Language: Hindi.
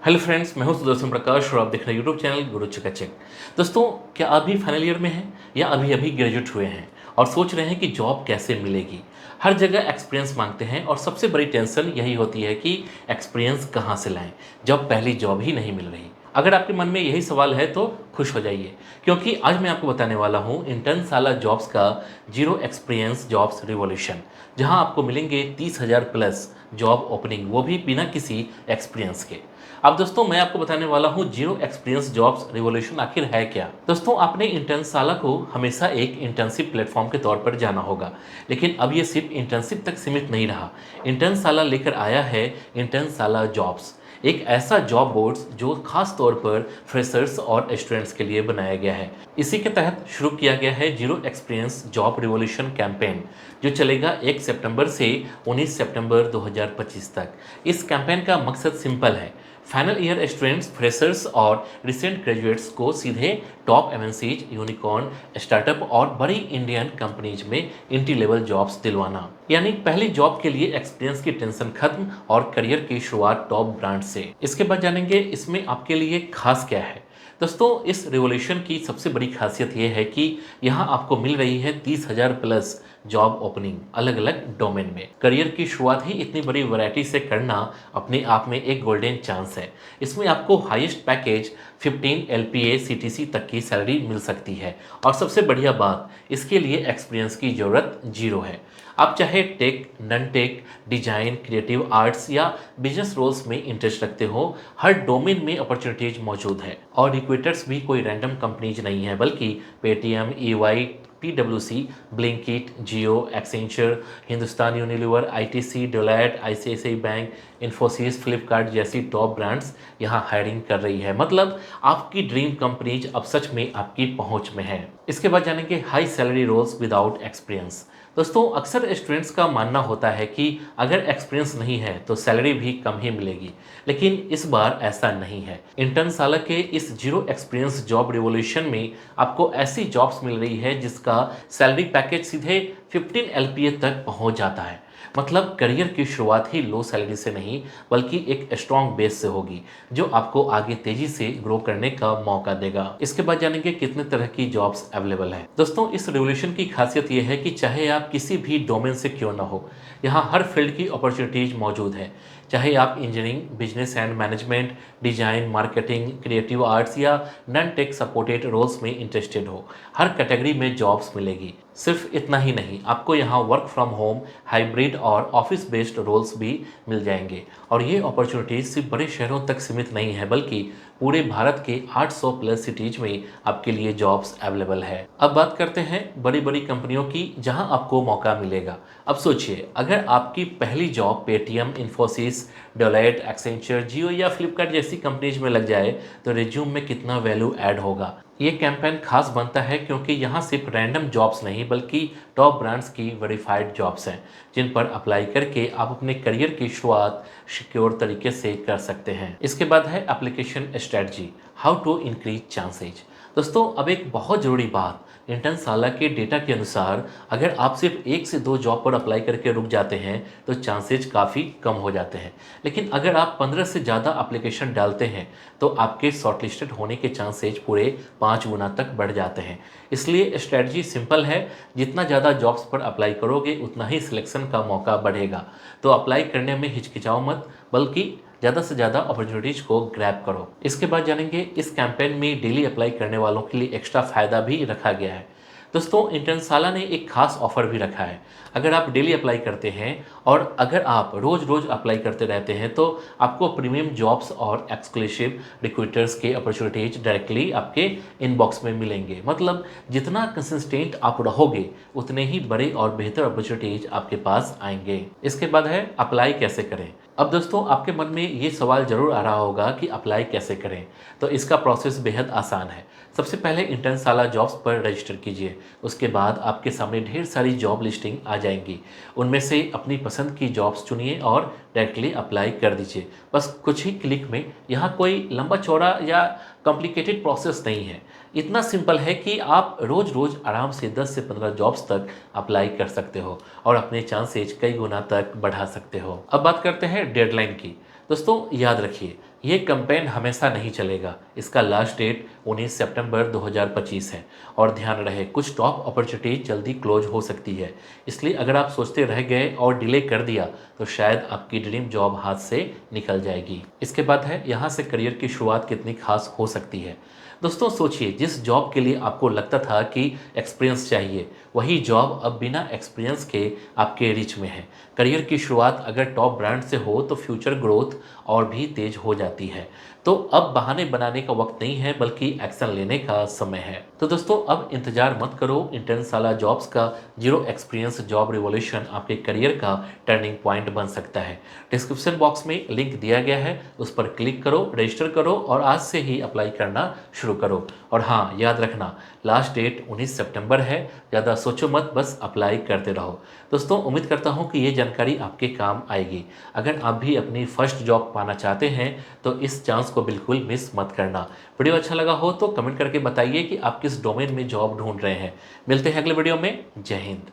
हेलो फ्रेंड्स, मैं हूं सुदर्शन प्रकाश और आप देख रहे हैं यूट्यूब चैनल गुरु चकाचक। दोस्तों, क्या आप भी फाइनल ईयर में हैं या अभी अभी ग्रेजुएट हुए हैं और सोच रहे हैं कि जॉब कैसे मिलेगी? हर जगह एक्सपीरियंस मांगते हैं और सबसे बड़ी टेंशन यही होती है कि एक्सपीरियंस कहाँ से लाएं जब पहली जॉब ही नहीं मिल रही। अगर आपके मन में यही सवाल है तो खुश हो जाइए, क्योंकि आज मैं आपको बताने वाला हूं इंटर्न साला जॉब्स का जीरो एक्सपीरियंस जॉब्स रिवॉल्यूशन, जहां आपको मिलेंगे 30,000 प्लस जॉब ओपनिंग, वो भी बिना किसी एक्सपीरियंस के। अब दोस्तों, मैं आपको बताने वाला हूँ जीरो एक्सपीरियंस जॉब्स रिवॉल्यूशन आखिर है क्या। दोस्तों, आपने इंटर्नशाला को हमेशा एक इंटर्नशिप प्लेटफॉर्म के तौर पर जाना होगा, लेकिन अब ये सिर्फ इंटर्नशिप तक सीमित नहीं रहा। इंटर्नशाला लेकर आया है इंटर्नशाला जॉब्स, एक ऐसा जॉब बोर्ड जो खास तौर पर फ्रेशर्स और स्टूडेंट्स के लिए बनाया गया है। इसी के तहत शुरू किया गया है zero experience job revolution campaign, जो चलेगा 1 सितंबर से 19 सितंबर 2025 तक। इस कैंपेन का मकसद सिंपल है, फाइनल ईयर स्टूडेंट्स, फ्रेशर्स और रिसेंट ग्रेजुएट्स को सीधे टॉप एमएनसीज, यूनिकॉर्न, स्टार्टअप और बड़ी इंडियन कंपनीज में एंट्री लेवल जॉब्स दिलवाना। यानी पहली जॉब के लिए एक्सपीरियंस की टेंशन खत्म और करियर की शुरुआत टॉप ब्रांड से। इसके बाद जानेंगे इसमें आपके लिए खास क्या है। दोस्तों, इस रिवॉल्यूशन की सबसे बड़ी खासियत यह है कि यहाँ आपको मिल रही है 30,000 प्लस जॉब ओपनिंग अलग अलग डोमेन में। करियर की शुरुआत ही इतनी बड़ी वैरायटी से करना अपने आप में एक गोल्डन चांस है। इसमें आपको हाईएस्ट पैकेज 15 एलपीए सीटीसी तक की सैलरी मिल सकती है, और सबसे बढ़िया बात, इसके लिए एक्सपीरियंस की ज़रूरत जीरो है। आप चाहे tech, non tech, design, creative arts या बिजनेस रोल्स में इंटरेस्ट रखते हो, हर डोमेन में अपॉर्चुनिटीज मौजूद है। और रिक्रूटर्स भी कोई रैंडम कंपनीज नहीं है, बल्कि पेटीएम, ईवाई, पीडब्ल्यूसी, Blinkit, Jio, Accenture, Hindustan Unilever, ITC, Deloitte, ICICI bank, Infosys, Flipkart जैसी टॉप ब्रांड्स यहाँ हायरिंग कर रही है। मतलब आपकी ड्रीम कंपनीज अब सच में आपकी पहुंच में है। इसके बाद जानेंगे high salary roles without experience. दोस्तों, अक्सर स्टूडेंट्स का मानना होता है कि अगर एक्सपीरियंस नहीं है तो सैलरी भी कम ही मिलेगी, लेकिन इस बार ऐसा नहीं है। इंटर्नशाला के इस जीरो एक्सपीरियंस जॉब रिवॉल्यूशन में आपको ऐसी जॉब्स मिल रही है जिसका सैलरी पैकेज सीधे 15 एलपीए तक पहुंच जाता है। मतलब करियर की शुरुआत ही लो सैलरी से नहीं, बल्कि एक स्ट्रॉन्ग बेस से होगी, जो आपको आगे तेजी से ग्रो करने का मौका देगा। इसके बाद जानेंगे कितने तरह की जॉब्स अवेलेबल है। दोस्तों, इस रिवोल्यूशन की खासियत यह है कि चाहे आप किसी भी डोमेन से क्यों ना हो, यहाँ हर फील्ड की अपॉर्चुनिटीज मौजूद है। चाहे आप engineering, business and management, design, marketing, creative arts या नॉन टेक सपोर्टेड रोल्स में इंटरेस्टेड हो, हर कैटेगरी में जॉब्स मिलेगी। सिर्फ इतना ही नहीं, आपको यहाँ वर्क फ्रॉम होम, हाइब्रिड और ऑफिस बेस्ड रोल्स भी मिल जाएंगे। और ये अपॉर्चुनिटीज सिर्फ बड़े शहरों तक सीमित नहीं है, बल्कि पूरे भारत के 800 प्लस सिटीज में आपके लिए जॉब्स अवेलेबल है। अब बात करते हैं बड़ी बड़ी कंपनियों की जहां आपको मौका मिलेगा। अब सोचिए, अगर आपकी पहली job Paytm, Infosys, Deloitte, Accenture, Jio या फ्लिपकार्ट जैसी कंपनीज में लग जाए तो रिज्यूम में कितना वैल्यू ऐड होगा। ये कैंपेन खास बनता है क्योंकि यहाँ सिर्फ रैंडम जॉब्स नहीं, बल्कि टॉप ब्रांड्स की वेरीफाइड जॉब्स हैं, जिन पर अप्लाई करके आप अपने करियर की शुरुआत सिक्योर तरीके से कर सकते हैं। इसके बाद है application strategy, how to increase chances. दोस्तों, अब एक बहुत ज़रूरी बात, इंटर्नशाला के डेटा के अनुसार अगर आप सिर्फ 1 से 2 जॉब पर अप्लाई करके रुक जाते हैं तो चांसेज काफ़ी कम हो जाते हैं। लेकिन अगर आप 15 से ज़्यादा एप्लीकेशन डालते हैं तो आपके शॉर्टलिस्टेड होने के चांसेज पूरे 5 गुना तक बढ़ जाते हैं। इसलिए स्ट्रेटजी सिंपल है, जितना ज़्यादा जॉब्स पर अप्लाई करोगे उतना ही सिलेक्शन का मौका बढ़ेगा। तो अप्लाई करने में हिचकिचाओ मत, बल्कि ज़्यादा से ज़्यादा अपॉर्चुनिटीज़ को ग्रैब करो। इसके बाद जानेंगे इस कैंपेन में डेली अप्लाई करने वालों के लिए एक्स्ट्रा फ़ायदा भी रखा गया है। दोस्तों, इंटर्नशाला ने एक खास ऑफर भी रखा है। अगर आप डेली अप्लाई करते हैं और अगर आप रोज़ रोज़ अप्लाई करते रहते हैं तो आपको प्रीमियम जॉब्स और एक्सक्लूसिव रिक्रूटर्स के अपॉर्चुनिटीज डायरेक्टली आपके इनबॉक्स में मिलेंगे। मतलब जितना कंसिस्टेंट आप रहोगे उतने ही बड़े और बेहतर अपॉर्चुनिटीज आपके पास आएंगे। इसके बाद है अप्लाई कैसे करें। अब दोस्तों, आपके मन में ये सवाल ज़रूर आ रहा होगा कि अप्लाई कैसे करें। तो इसका प्रोसेस बेहद आसान है। सबसे पहले इंटर्नशाला जॉब्स पर रजिस्टर कीजिए। उसके बाद आपके सामने ढेर सारी जॉब लिस्टिंग आ जाएंगी। उनमें से अपनी पसंद की जॉब्स चुनिए और डायरेक्टली अप्लाई कर दीजिए। बस कुछ ही क्लिक में। यहाँ कोई लंबा चौड़ा या कॉम्प्लिकेटेड प्रोसेस नहीं है। इतना सिंपल है कि आप रोज़ रोज़ आराम से 10 से 15 जॉब्स तक अप्लाई कर सकते हो और अपने चांसेज कई गुना तक बढ़ा सकते हो। अब बात करते हैं डेडलाइन की। दोस्तों, याद रखिए, ये कैंपेन हमेशा नहीं चलेगा। इसका लास्ट डेट 19 सितंबर 2025 है और ध्यान रहे कुछ टॉप अपॉर्चुनिटीज जल्दी क्लोज हो सकती है। इसलिए अगर आप सोचते रह गए और डिले कर दिया तो शायद आपकी ड्रीम जॉब हाथ से निकल जाएगी। इसके बाद है यहाँ से करियर की शुरुआत कितनी खास हो सकती है। दोस्तों सोचिए, जिस जॉब के लिए आपको लगता था कि एक्सपीरियंस चाहिए, वही जॉब अब बिना एक्सपीरियंस के आपके रीच में है। करियर की शुरुआत अगर टॉप ब्रांड से हो तो फ्यूचर ग्रोथ और भी तेज हो जाती है। तो अब बहाने बनाने का वक्त नहीं है, बल्कि एक्शन लेने का समय है। तो दोस्तों अब इंतजार मत करो। इंटर्न साला जॉब्स का जीरो एक्सपीरियंस जॉब रिवॉल्यूशन आपके करियर का टर्निंग पॉइंट बन सकता है। डिस्क्रिप्शन बॉक्स में लिंक दिया गया है, उस पर क्लिक करो, रजिस्टर करो और आज से ही अप्लाई करना शुरू करो। और हाँ, याद रखना लास्ट डेट 19 सितंबर है। ज़्यादा सोचो मत, बस अप्लाई करते रहो। दोस्तों उम्मीद करता हूँ कि ये जानकारी आपके काम आएगी। अगर आप भी अपनी फर्स्ट जॉब पाना चाहते हैं तो इस चांस को बिल्कुल मिस मत करना। वीडियो अच्छा लगा हो तो कमेंट करके बताइए कि आप किस डोमेन में जॉब ढूंढ रहे हैं। मिलते हैं अगले वीडियो में। जय हिंद।